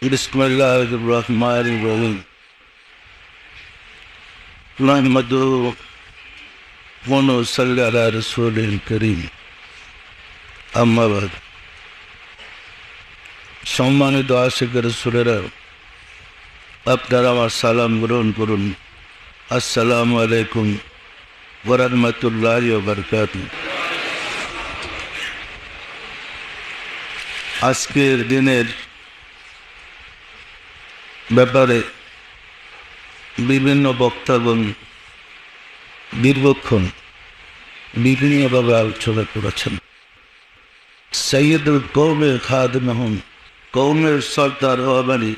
बिस्मिल्लाहिर्रहमानिर्रहीम नहमदुहु व नुसल्ली अला रसूलिल करीम अम्मा बाद সম্মানিত আশিক রাসূলেরা আপনারা আমার সালাম গ্রহণ করুন। আসসালামু আলাইকুম ওয়া রাহমাতুল্লাহি ওয়া বারাকাতুহু। আজকের দিনের ব্যাপারে বিভিন্ন বক্তাগণ দীর্ঘক্ষণ বিভিন্নভাবে আলোচনা করেছেন। সৈয়দুল কওমের খাদেম হন, কওমের সর্দার হওয়া মানে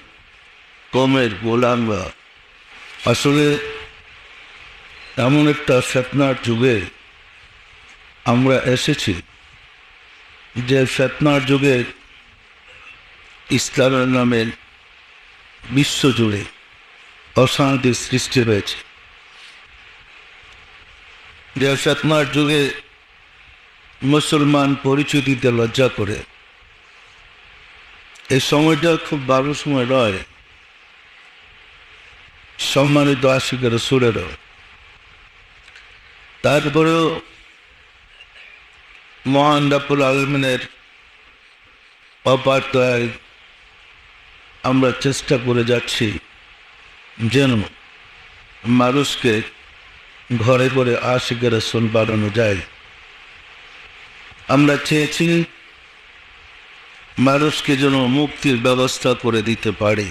কওমের গোলামরা। আসলে এমন একটা ফিতনার যুগে আমরা এসেছি যে ফিতনার যুগে ইসলামের নামে বিশ্বজুড়ে অশান্তির সৃষ্টি হয়েছে। যে ফিতনার যুগে মুসলমান পরিচয় দিতে লজ্জা করে, এই সময়টা খুব ভালো সময় নয়। সম্মানিত আশিক রাসূলেরও তারপরেও মহান রব্বুল আলামিনের অপার দয়ায় আমরা চেষ্টা করে যাচ্ছি যেন মানুষকে ঘরে ঘরে আশিক রাসূল বানানো যায়। আমরা চেয়েছি মানুষকে যেন মুক্তির ব্যবস্থা করে দিতে পারে।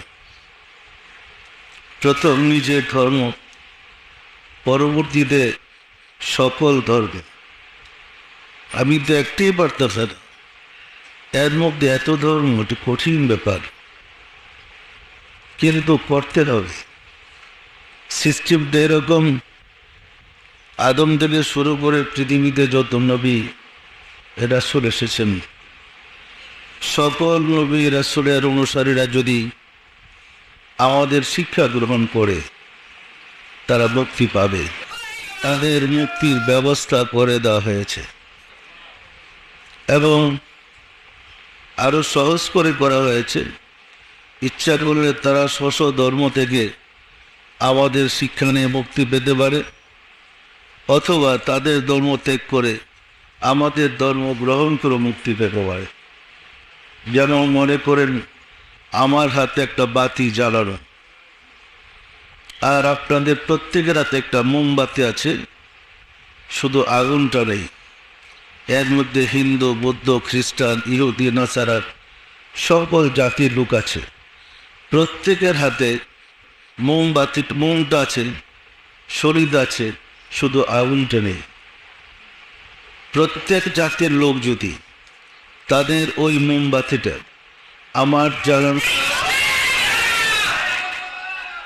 প্রথম নিজের ধর্ম, পরবর্তীতে সকল ধর্ম। আমি তো একটাই বার্তা স্যার, এর মধ্যে এত ধর্ম, একটু কঠিন ব্যাপার, কিন্তু করতে হবে। সিস্টেমটা এরকম, আদম থেকে শুরু করে পৃথিবীতে যত নবী রাসূল এসেছেন, সকল নবী রাসূলের অনুসারীরা যদি আমাদের শিক্ষা গ্রহণ করে তারা মুক্তি পাবে। তাদের মুক্তির ব্যবস্থা করে দেওয়া হয়েছে এবং আরো সহজ করে করা হয়েছে। ইচ্ছা করলে তারা স্ব ধর্ম থেকে আমাদের শিক্ষা নিয়ে মুক্তি পেতে পারে, অথবা তাদের ধর্ম ত্যাগ করে আমাদের ধর্ম গ্রহণ করে মুক্তি পেতে পারে। যেন মনে করেন আমার হাতে একটা বাতি জ্বালানো, আর আপনাদের প্রত্যেকের হাতে একটা মোমবাতি আছে, শুধু আগুনটা নেই। এর মধ্যে হিন্দু, বৌদ্ধ, খ্রিস্টান, ইহুদি, নাসারা সকল জাতির লোক আছে। প্রত্যেকের হাতে মোমটা আছে, শরীর আছে, শুধু আগুনটা নেই। প্রত্যেক জাতির লোক যদি তাদের ওই মোমবাতিটা আমার জানান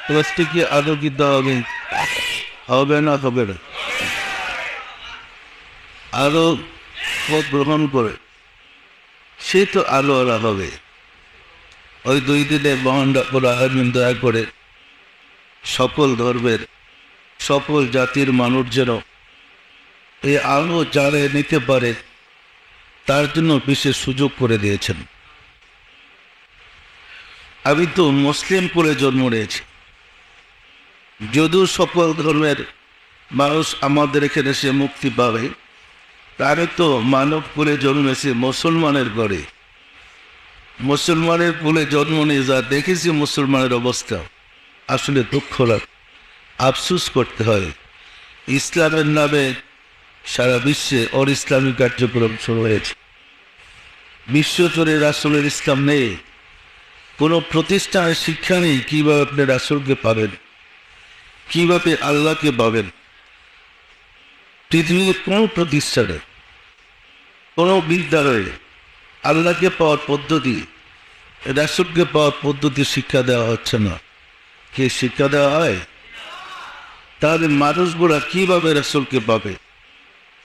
প্রত্যেকে আলোকিত হবে, হবে না হবে না, আলো গ্রহণ করে সে তো আলো আলা হবে। ওই 2 দিনে মহান রব্বুল আলামিন দয়া করে সকল ধর্মের, সকল জাতির মানুষ যেন এই আলো যারা নিতে পারে তার জন্য বিশেষ সুযোগ করে দিয়েছেন। আমি তো মুসলিম কুলে জন্ম নিয়েছি, যদিও সকল ধর্মের মানুষ আমাদের এখানে সে মুক্তি পাবে, তারে তো মানব কুলে জন্মেছে মুসলমানের ঘরে। মুসলমানের কুলে জন্ম নিয়ে যা দেখেছি মুসলমানের অবস্থা, আসলে দুঃখ লাগে, আফসোস করতে হয়। ইসলামের নামে সারা বিশ্বে অর ইসলামিক কার্যক্রম শুরু হয়েছে। বিশ্বজুড়ে রাসূলের ইসলাম নেই, কোনো প্রতিষ্ঠানের শিক্ষা নেই। কীভাবে আপনি রাসূলকে পাবেন, কীভাবে আল্লাহকে পাবেন? পৃথিবীর কোনো প্রতিষ্ঠানে, কোনো বিদ্যালয়ে আল্লাহকে পাওয়ার পদ্ধতি, রাসূলকে পাওয়ার পদ্ধতি শিক্ষা দেওয়া হচ্ছে না। কে শিক্ষা দেওয়া হয়? তাহলে মানুষগুলা কীভাবে রাসূলকে পাবে,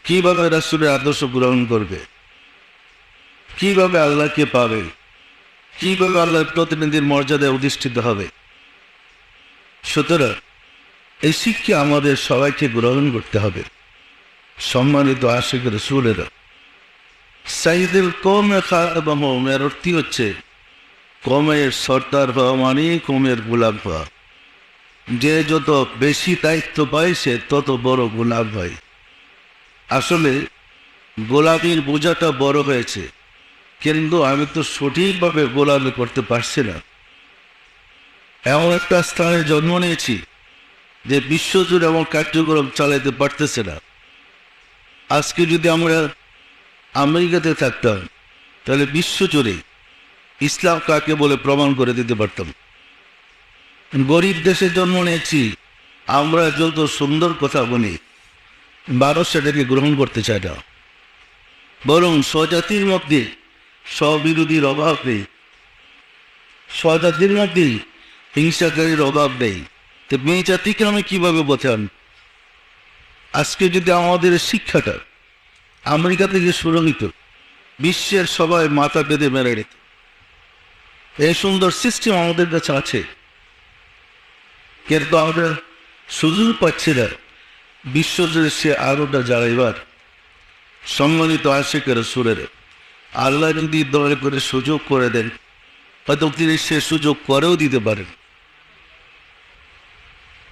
কীভাবে রাসূলের আদর্শ গ্রহণ করবে, কীভাবে আল্লাহকে পাবে, কীভাবে আল্লাহর প্রতিনিধির মর্যাদায় অধিষ্ঠিত হবে? সুতরাং এই শিক্ষা আমাদের সবাইকে গ্রহণ করতে হবে। সম্মানিত আশিক রাসূলেরা, সাইয়্যিদুল কওম খাদেম, এর অর্থ হচ্ছে কমের সর্দার হওয়া মানে কমের গোলাম হওয়া। যে যত বেশি দায়িত্ব পায় সে তত বড় গোলাম হয়। আসলে গোলামির বোঝাটা বড় হয়েছে, কিন্তু আমি তো সঠিকভাবে গোলামি করতে পারছি না। এমন একটা স্থানে জন্ম নিয়েছি যে বিশ্বজুড়ে এমন কার্যক্রম চালাইতে পারতেছে না। আজকে যদি আমরা আমেরিকাতে থাকতাম তাহলে বিশ্বজুড়ে ইসলাম কাকে বলে প্রমাণ করে দিতে পারতাম। গরিব দেশে জন্ম নিয়েছি, আমরা যত সুন্দর কথা বলি মানুষ সেটাকে গ্রহণ করতে চায় না। বরং স্বজাতির মধ্যে স্ববিরোধীর অভাব নেই, স্বজাতির মধ্যে হিংসাকারীর অভাব নেই। তো মেয়ে জাতিকে আমি কীভাবে বোঝান? আজকে যদি আমাদের শিক্ষাটা আমেরিকা থেকে শুরু হইত, বিশ্বের সবাই মাথা বেঁধে মেরে নিত। এই সুন্দর সিস্টেম আমাদের কাছে আছে, কিন্তু আমরা সুযোগ পাচ্ছি না বিশ্বজুড়ে সে আলোটা জ্বালাইবার। সম্মানিত আশিকের সুরের আল্লাহ যদি দয়া করে সুযোগ করে দেন, হয়তো তিনি সে সুযোগ করেও দিতে পারেন।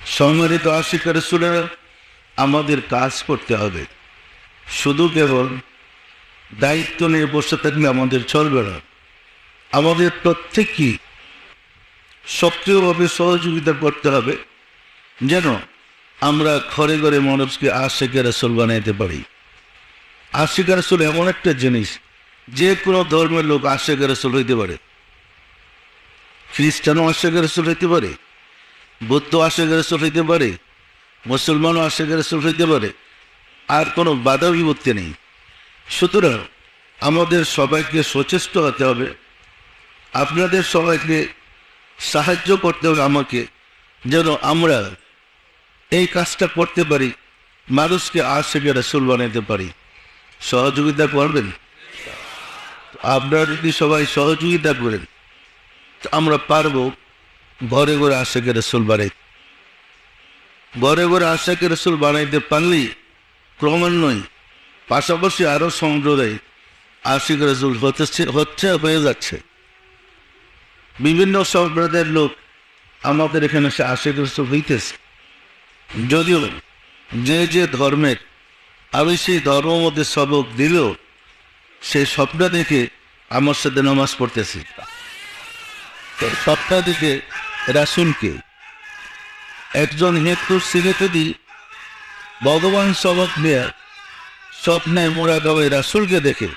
সম্মানিত আশিকের সুরের আমাদের কাজ করতে হবে। শুধু কেবল দায়িত্ব নিয়ে বসে থাকলে আমাদের চলবে না। আমাদের প্রত্যেকই সক্রিয়ভাবে সহযোগিতা করতে হবে, যেন আমরা ঘরে ঘরে মানুষকে আশিকের রাসূল বানাইতে পারি। আশিকের রাসূল এমন একটা জিনিস, যে কোনো ধর্মের লোক আশিকের রাসূল হইতে পারে। খ্রিস্টানও আশিকের রাসূল হইতে পারে, বৌদ্ধ আশিকের রাসূল হইতে পারে, মুসলমানও আশিকের রাসূল হইতে পারে, আর কোনো বাধা বিপত্তি নেই। সুতরাং আমাদের সবাইকে সচেষ্ট হতে হবে, আপনাদের সবাইকে সাহায্য করতে হবে আমাকে, যেন আমরা এই কাজটা করতে পারি, মানুষকে আশিকের রাসূল বানাইতে পারি। সহযোগিতা করবেন? আপনারা যদি সবাই সহযোগিতা করেন, আমরা পারবো ঘরে ঘরে আশিকের রাসূল বানাইতে। ঘরে ঘরে আশিকের রাসূল বানাইতে পারলেই ক্রমান্বয়ে পাশাপাশি আরও সম্প্রদায় আশিকের রাসূল হচ্ছে হয়ে যাচ্ছে। বিভিন্ন সম্প্রদায়ের লোক আমাদের এখানে সে আশিকের রাসূল হইতেছে। যদিও যে যে ধর্মের আমি সেই ধর্ম মধ্যে সবক দিলেও সেই স্বপ্ন দেখে আমার সাথে নামাজ পড়তেছি। স্বপ্ন দেখে রাসূলকে একজন হিন্দু ছেলে যদি ভগবান সবক নিয়ে স্বপ্নে মোরাকাবে রাসূলকে দেখে,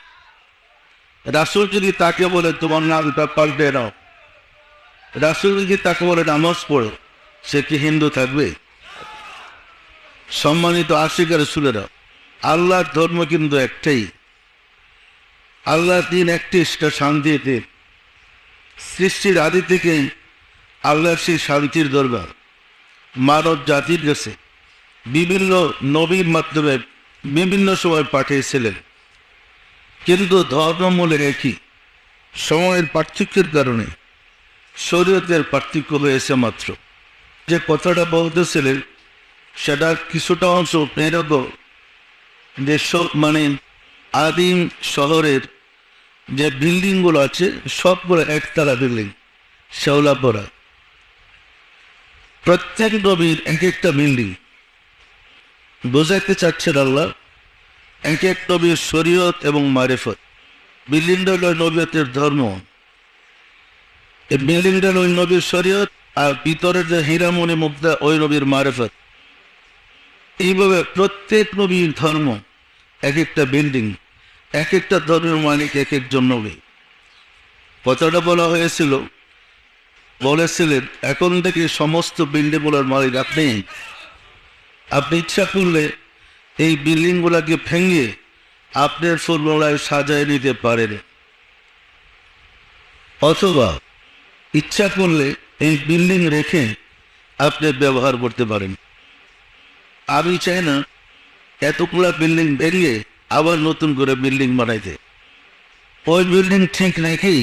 রাসূল যদি তাকে বলে তোমার নামটা পাল্টে নাও, রাসূল যদি তাকে বলে নামাজ পড়ো, সে কি হিন্দু থাকবে? সম্মানিত আশিকের রাসূলেরা, আল্লাহর ধর্ম কিন্তু একটাই, আল্লাহর দিন একটি, সেটা শান্তির দিন। সৃষ্টির আদি থেকেই আল্লাহর সেই শান্তির দরবার মানব জাতির কাছে বিভিন্ন নবীর মাধ্যমে বিভিন্ন সময় পাঠিয়েছিলেন, কিন্তু ধর্মমূলে একই। সময়ের পার্থক্যের কারণে শরীয়তের পার্থক্য হয়েছে মাত্র। যে কথাটা বলতেছিলেন সেটার কিছুটা অংশ এরকম যে সব আদিম শহরের যে বিল্ডিংগুলো আছে সবগুলো একতলা বিল্ডিং, শেওলাপড়া। প্রত্যেক নবীর এক একটা বিল্ডিং। বোঝাইতে চাচ্ছেন আল্লাহ এক এক নবীর শরীয়ত এবং মারিফত। বিল্ডিংটা হল নবীয়তের ধর্ম, এই বিল্ডিংটা ওই নবীর শরীয়ত, আর ভিতরের যে হীরামণি মুক্তা ওই নবীর মারিফত। এইভাবে প্রত্যেক নবীর ধর্ম এক একটা বিল্ডিং, এক একটা ধর্মের মালিক এক একজন নবী। কথাটা বলা হয়েছিল, বলেছিলেন এখন থেকে সমস্ত বিল্ডিংগুলোর মালিক আপনি। আপনি ইচ্ছা করলে এই বিল্ডিংগুলোকে ভেঙে আপনার ফর্মুলায় সাজায় নিতে পারেন, অথবা ইচ্ছা করলে এই বিল্ডিং রেখে আপনি ব্যবহার করতে পারেন। আমি চাই না এতগুলা বিল্ডিং বেরিয়ে আবার নতুন করে বিল্ডিং বানাইতে। ওই বিল্ডিং ঠিক রেখেই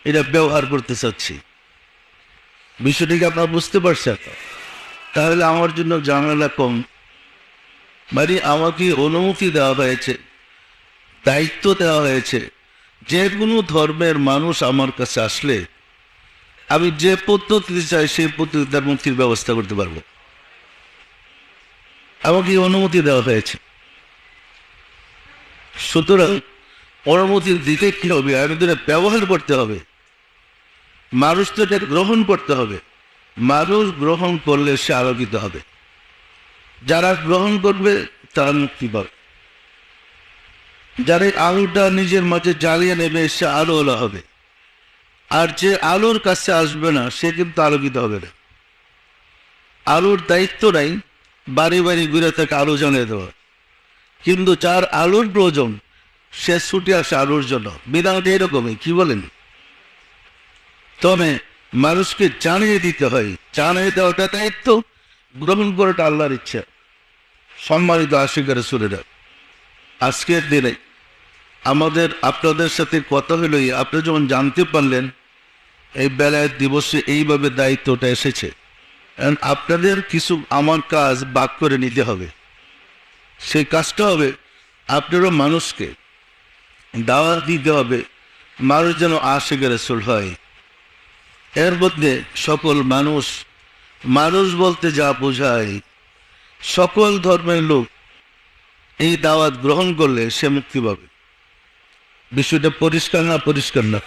এটা ব্যবহার করতে চাচ্ছি। বিষয়টিকে আপনারা বুঝতে পারছেন? তাহলে আমার জন্য জানালা কম, আমাকে অনুমতি দেওয়া হয়েছে, দায়িত্ব দেওয়া হয়েছে, যে কোনো ধর্মের মানুষ আমার কাছে আসলে আমি যে পদ্ধতিতে চাই সেই পদ্ধতিতে তার মুক্তির ব্যবস্থা করতে পারবো। আমাকে অনুমতি দেওয়া হয়েছে। সুতরাং অনুমতি দিতে কি হবে, আমাদের ব্যবহার করতে হবে, মানুষ তো এটা গ্রহণ করতে হবে। মানুষ গ্রহণ করলে সে আলোকিত হবে। যারা গ্রহণ করবে তারা মুক্তি পাবে। যারা আলোটা নিজের মাঝে জ্বালিয়ে নেবে সে আলোওয়ালা হবে। আর যে আলোর কাছে আসবে না সে কিন্তু আলোকিত হবে না। আলোর দায়িত্ব নাই বাড়ি বাড়ি ঘুরে তাকে আলো জ্বালিয়ে দেওয়া, কিন্তু যার আলোর প্রয়োজন সে ছুটে আসে আলোর জন্য। বিধানটা এরকমই, কি বলেন? তবে মানুষকে জানিয়ে দিতে হয়, জানিয়ে দেওয়াটা দায়িত্ব, গ্রহণ করাটা আল্লাহর ইচ্ছা। সম্মানিত আশিক রাসূলেরা, আজকের দিনে আমাদের আপনাদের সাথে কথা হলোই, আপনি যখন জানতে পারলেন এই বেলায়েত দিবসে এইভাবে দায়িত্বটা এসেছে, আপনাদের কিছু আমার কাজ ভাগ করে নিতে হবে। সেই কাজটা হবে আপনারও মানুষকে দাওয়াত দিতে হবে, মানুষ যেন আশিক রাসূল হয়। এর মধ্যে সকল মানুষ, মানুষ বলতে যা বোঝায় সকল ধর্মের লোক এই দাওয়াত গ্রহণ করলে সে মুক্তি পাবে। বিষয়টা পরিষ্কার না? পরিষ্কার না?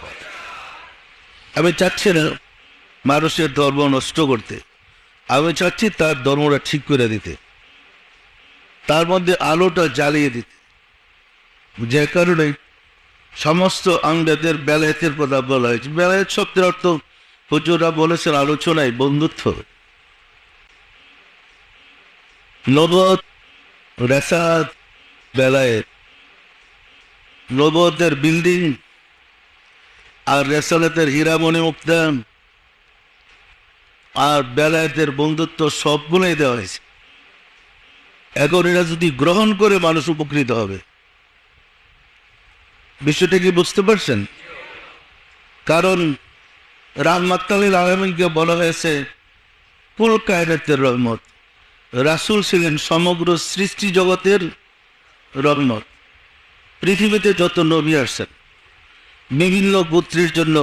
আমি চাচ্ছি না মানুষের ধর্ম নষ্ট করতে, আমি চাচ্ছি তার ধর্মটা ঠিক করে দিতে, তার মধ্যে আলোটা জ্বালিয়ে দিতে। যে কারণে সমস্ত আঙ্গদের বেলায়েতের কথা বলা হয়েছে। বেলায়েত শব্দের অর্থ হুজুররা বলেছেন আলোচনায় বন্ধুত্ব। নবুয়ত, রেসাত, বেলায়েত। নবুয়তের বিল্ডিং আর রেসালাতের হীরামণি মুক্তা আর বেলায়েতের বন্ধুত্ব সবগুলোই দেওয়া হয়েছে। এখন এরা যদি গ্রহণ করে মানুষ উপকৃত হবে। বিষয়টা কি বুঝতে পারছেন? কারণ রাহমাতুল লিল আলামিনকে বলা হয়েছে কুল কায়নাতের রহমত। রাসূল ছিলেন সমগ্র সৃষ্টি জগতের রহমত। পৃথিবীতে যত নবী আসছেন বিভিন্ন গোত্রের জন্য,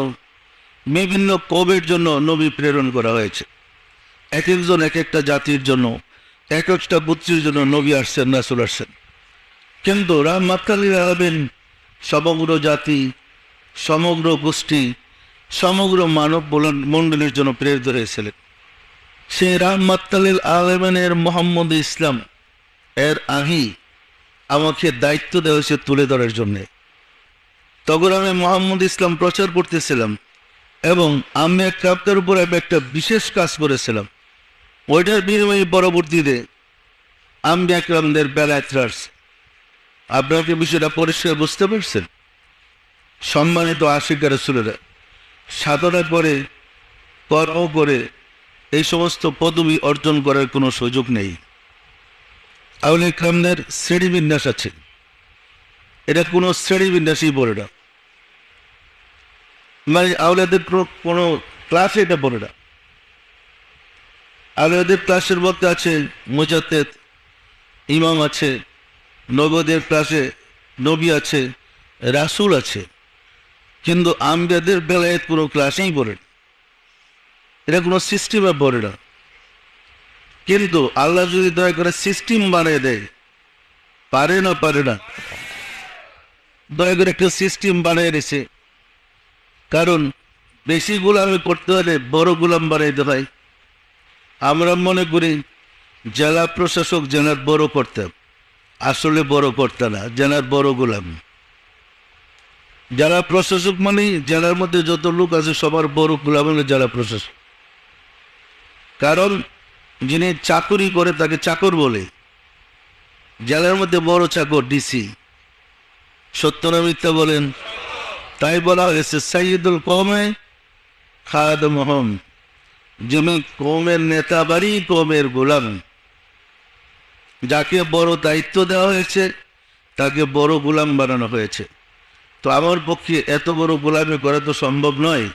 বিভিন্ন কওমের জন্য নবী প্রেরণ করা হয়েছে। এক একজন এক একটা জাতির জন্য, এক একটা গোত্রের জন্য নবী আসছেন, রাসূল আসছেন। কিন্তু রাহমাতুল লিল আলামিন সমগ্র জাতি, সমগ্র গোষ্ঠী, সমগ্র মানব মণ্ডলীর জন্য প্রেরিত হয়েছিলেন। সেই রাহমাতুল লিল আলামিনের মুহাম্মদ ইসলাম এর আহি আমাকে দায়িত্ব দেওয়া হয়েছে তুলে ধরার জন্যে। তখন আমি মুহাম্মদ ইসলাম প্রচার করতেছিলাম এবং আমি আপনার উপর আমি একটা বিশেষ কাজ করেছিলাম। ওইটার বিনিময়ে পরবর্তীতে আমি একরামদের বেলায়েত আসছে। আপনারা কি বিষয়টা পরিষ্কার বুঝতে পারছেন? সম্মানিত আশিক রাসূলেরা, সাধনা করে, কর্ম করে এই সমস্ত পদবি অর্জন করার কোনো সুযোগ নেই। আউলিয়া ইকরামদের শ্রেণীবিন্যাস আছে, এটা কোনো শ্রেণীবিন্যাসই পড়ে না, মানে আউলিয়াদের কোনো ক্লাসে এটা পড়ে না। আউলিয়াদের ক্লাসের মধ্যে আছে মুজাদ্দেদ, ইমাম আছে, নবীদের ক্লাসে নবী আছে, রাসূল আছে, কিন্তু আম্বিয়াদের বেলায়েত কোনো ক্লাসেই পড়ে না, এটা কোনো সিস্টেমে পড়ে না। কিন্তু আল্লাহ যদি দয়া করে সিস্টেম বানিয়ে দেয়, পারে না? পারে না? দয়া করে একটা সিস্টেম বানিয়ে দিয়েছে। কারণ বেশি গোলামি করতে হলে বড় গোলাম বানাইতে হয়। আমরা মনে করি জেলা প্রশাসক জেনার বড় করতাম, আসলে বড় করতে না, জেনার বড় গোলাম। জেলা প্রশাসক মানে জেলার মধ্যে যত লোক আছে সবার বড় গোলাম হলো জেলা প্রশাসক। কারণ যিনি চাকরি করে তাকে চাকর বলে। জেলার মধ্যে বড় চাকর ডিসি। সত্য না মিথ্যা বলেন? তাই বলা হয়েছে সাইয়্যিদুল কওমে খাদেমুহুম, যিনি কওমের নেতা বাড়ি, কওমের গোলাম। যাকে বড় দায়িত্ব দেওয়া হয়েছে তাকে বড় গোলাম বানানো হয়েছে। তো আমার পক্ষে এত বড় গোলামি করা তো সম্ভব নয়।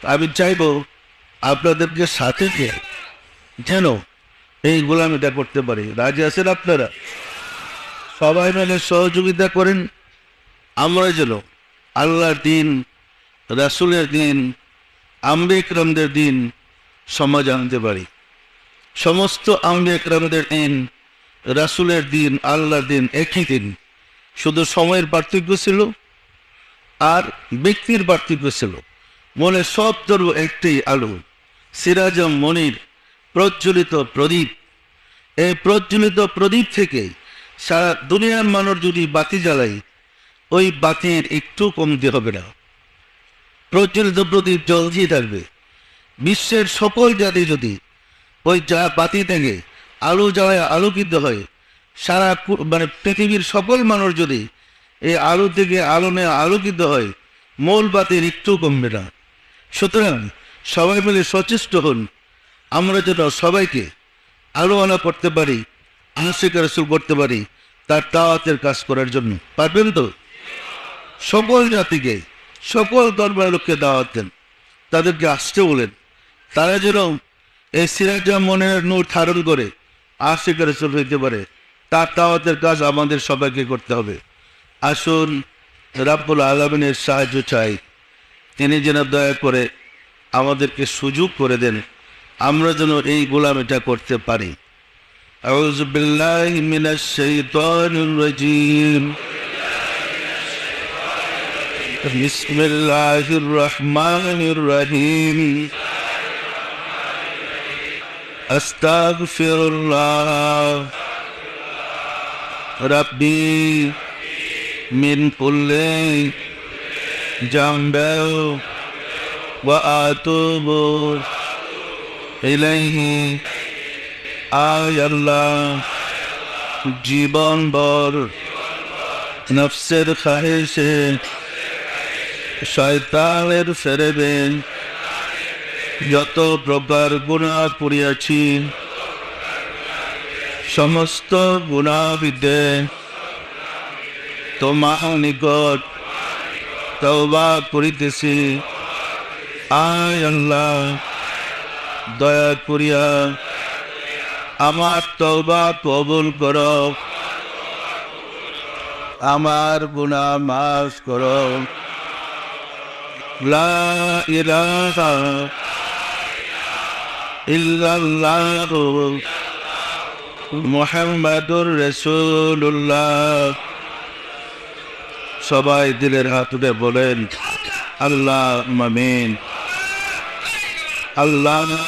আমি চাইব আপনাদেরকে সাথে নিয়ে যেন এই গোলামিটা করতে পারি। রাজি আছেন আপনারা? সবাই মিলে সহযোগিতা করেন, আমরা যেন আল্লাহর দিন, রাসূলের দিন, আম্বিয়া ইকরামদের দিন সমাজ আনতে পারি। সমস্ত আম্বিয়া ইকরামদের দিন, রাসূলের দিন, আল্লাহর দিন একই দিন, শুধু সময়ের পার্থক্য ছিল আর ব্যক্তির পার্থক্য ছিল। মনে সব ধরব একটি আলো, সিরাজম মনির, প্রজ্বলিত প্রদীপ। এই প্রজ্বলিত প্রদীপ থেকে সারা দুনিয়ার মানুষ যদি বাতি জ্বালাই, ওই বাতির একটু কমতে হবে না, প্রজ্বলিত প্রদীপ জ্বলতেই থাকবে। বিশ্বের সকল জাতি যদি ওই যা বাতি থেকে আলো জ্বালায় আলোকিত হয়, সারা পৃথিবীর সকল মানুষ যদি এই আলো থেকে আলো নিয়ে আলোকিত হয়, মূল বাতির একটু কমবে না। সুতরাং সবাই মিলে সচেষ্ট হন, আমরা যেন সবাইকে আলো আনা করতে পারি, আশিক রাসূল করতে পারি, তার দাওয়াতের কাজ করার জন্য। পারবেন তো? সকল জাতিকে, সকল ধর্মের লোককে দাওয়াত দেন, তাদেরকে আসতে বলেন, তারা যেন এই সিরাজা মনের নূর ধারণ করে আশিক রাসূল হইতে পারে। তার দাওয়াতের কাজ আমাদের সবাইকে করতে হবে। আসুন রাব্বুল আলামিনের সাহায্য চাই, তিনি যেন দয়া করে আমাদেরকে সুযোগ করে দেন, আমরা যেন এই গোলামিটা করতে পারি। আউযু বিল্লাহি মিনাশ শাইতানির রাজীম। বিসমিল্লাহির রহমানির রহিম। আস্তাগফিরুল্লাহ রাব্বি মিন কুল্লি জামবিন ওয়া আতুবু ইলাইহি। আয় আল্লাহ, জীবন ভর নফসের খাহেশে, শয়তানের ফেরেবে যত প্রকার গুনাহ করিয়াছি, সমস্ত গুনাহবিদে তোমার নিকট তওবা করিতেছি। আয় আল্লাহ, দয়া করিয়া আমার তওবা কবুল করো, আমার গুনাহ মাফ করো। লা ইলাহা ইল্লাল্লাহ মুহাম্মাদুর রাসূলুল্লাহ। সবাই দিলের হাত উঠে বলেন আল্লাহুম্মা আমিন। আল্লাহুম্মা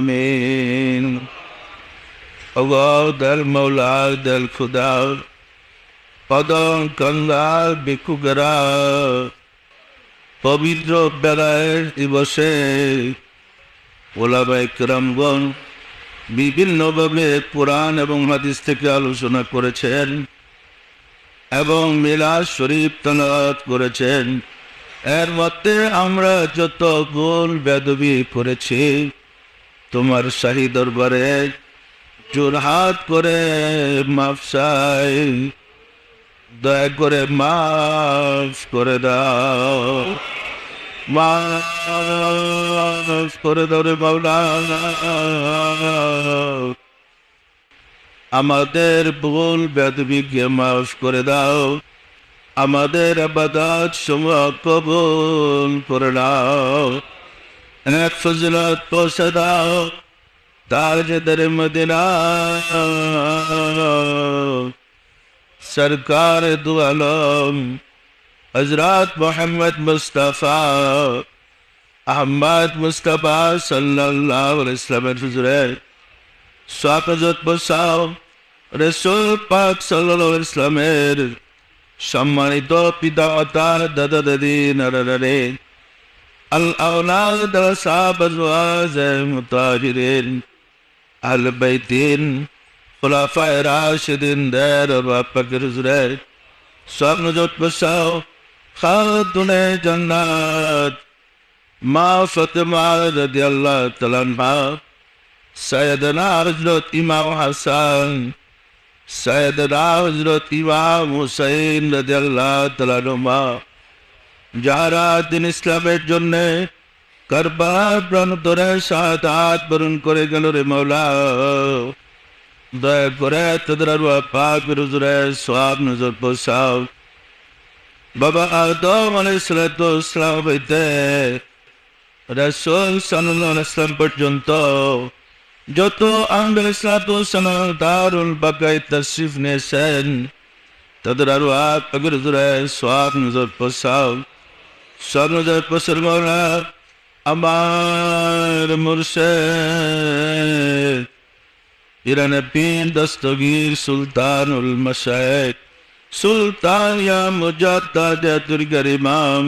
আমিন। আল্লাহ দল মৌলা দল খুদা পদম কন্দা বিকুগরা। পবিত্র বেলায় দিবসে ওলামায়ে কেরামগণ বিভিন্নভাবে কোরআন এবং হাদিস থেকে আলোচনা করেছেন এবং মিলাদ শরীফ তেলাওয়াত করেছেন। এর মধ্যে আমরা যত ভুল বেদবি করেছি, তোমার শাহী দরবারে জোরহাত করে মাফ চাই, দয়া করে মাফ করে দাও, মাফ করে দাও রে মাওলানা। আমাদের ভুল বেদবিকে মাফ করে দাও, আমাদের ইবাদত সমূহ কবুল করে নাও। এক ফজিলত পৌঁছে দাও তাজদার মদিনা सरकार दो आलम हजरत मोहम्मद मुस्तफ़ा अहमद मुस्तफ़ा सल्लल्लाहु अलैहि वसल्लम हुजूरे स्वागत बसाओ। रसूल पाक सल्लल्लाहु अलैहि वसल्लमेर सम्मानित पिता माता दादा दादी नाना नानी अल औलाद साहब अज़वाज मुताहिरीन अहले बैतिन खुलाफाए राशिदीन देर पाकेर हुजूरे स्वागत बसाओ। खातूने जन्नत माँ फातिमा रज़ियल्लाहु तआला अन्हा, सैयदना हज़रत इमाम हसन, सैयदना हज़रत इमाम हुसैन रज़ियल्लाहु तआला अन्हुमा, যারা দিন ইসলামের জন্য কারবালার প্রান্তরে শাহাদাত বরণ করে গেল রে মাওলা, দয়া করে তাদের আরওয়াহ পাকের হুজুরে সওয়াব নজর পৌঁছাও। বাবা আদম আলাইহিসসালাম হইতে রাসূল সাল্লাল্লাহু আলাইহি ওয়াসাল্লাম পর্যন্ত যত আম্বিয়া আলাইহিসসালাম দারুল বাকায় তাশরিফ নিয়েছেন তাদের আরো আগের জোরে সওয়াব নজর পসাও সব নজর পসর মৌলা আমার মুর্শিদ ইরানে পীর দস্তগীর সুলতানুল মাশায়েখ সুলতান ইয়া মুজাদ্দাদুল গরিমাম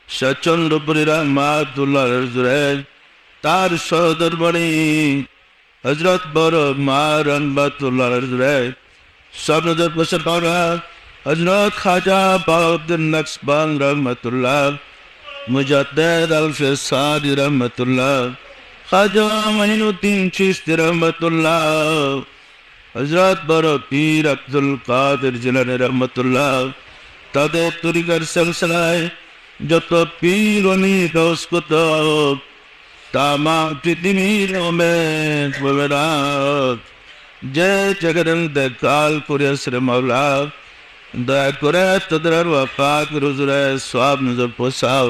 সচন্দ্রপুরী রহমাতুল্লাহ জুরে তার সদরবাণী হযরত বড় মা রহমাতুল্লাহ জুরে সব নজর পসর মৌলা হযরত খাজা বাউদ্দিন নকশবন্দ রহমাতুল্লাহ মুজাদ্দিদ আল-ফিসাদি রহমাতুল্লাহ খাজা মাইনুদ্দিন চিশতি রহমাতুল্লাহ হযরত বড় পীর আব্দুল কাদের জিলানী রহমাতুল্লাহ তাদের তরিকার সিলসিলায় যত পীর ওলি গৌস কুতুব তামাম পৃথিবীর যে জায়গার দেখাল করিয়াছে মাওলা দয়া করে তাদের আর পাক রুজুরে সব নজর পোষাও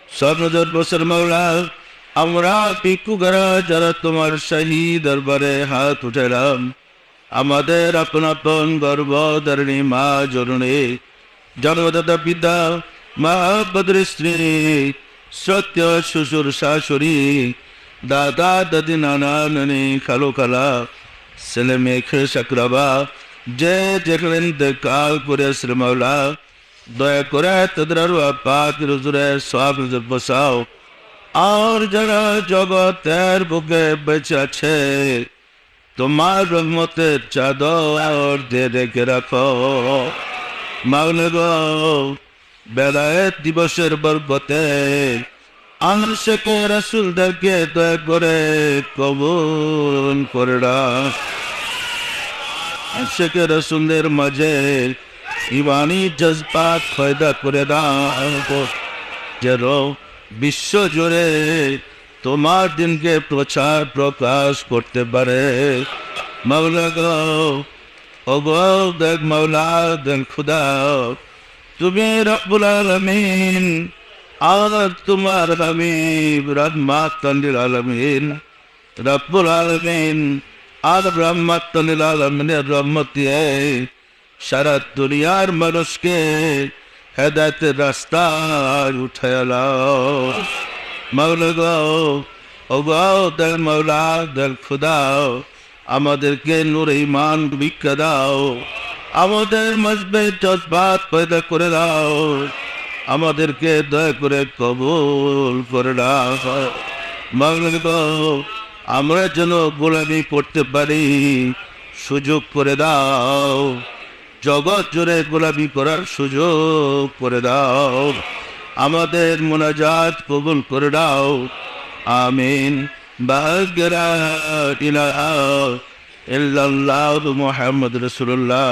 সব নজর পোষার মাওলা আমরা ভিক্ষুকরা যারা তোমার শাহী দরবারে হাত উঠালাম আমাদের আপন আপন গর্ভধারিণী মা জননী জন্মদাতা পিতা মা বদ্র স্ত্রী সত্য শ্বশুর শাশুড়ি দাদা দাদি নানা নানি খালো খালা ছেলে মেয়ে সাকরাবা যে যেখানে কাল করে শ্রীমাওলা দয়া করে তাদের আরো পাক রুজুরে সব নজর বসাও আর যারা জগতের বুকে বেঁচে আছে তোমার রহমতের চাদর দিয়ে রেখে রাখো মাওলা গো বেলায়েত দিবসের বরকতে আশিকে রাসূলদেরকে দয়া করে কবুল করে রাখ আশিকে রাসূলের মাঝে ইমানি জজবাত পয়দা করে দাও যেন বিশ্ব জুড়ে তোমার দিনকে প্রচার প্রকাশ করতে পারে মাওলা গো ওগো দেখ মাওলা দেখ খুদা তুমি রব্বুল আলামিন আর তোমার হাবিব রাহমাতাল লিল আলামিন রব্বুল আলামিন আর রাহমাতাল লিল আলামিনের রহমত দিয়ে সারা দুনিয়ার মানুষকে হেদায়েতের রাস্তায় উঠায় লাও মাওলা গো ওগো দেখ মাওলা দেখ খুদা আমাদেরকে নূর ঈমান ভিক্ষা দাও আমাদের মজবে জজবাত পয়দা করে দাও আমাদেরকে দয়া করে কবুল করে দাও মাওলা গো আমরা যেন গোলামি করতে পারি সুযোগ করে দাও জগৎ জুড়ে গোলামি করার সুযোগ করে দাও আমাদের মুনাজাত কবুল করে দাও আমিন বাগরা ইলাহা ইল্লাল্লাহু মুহাম্মাদুর রাসূলুল্লাহ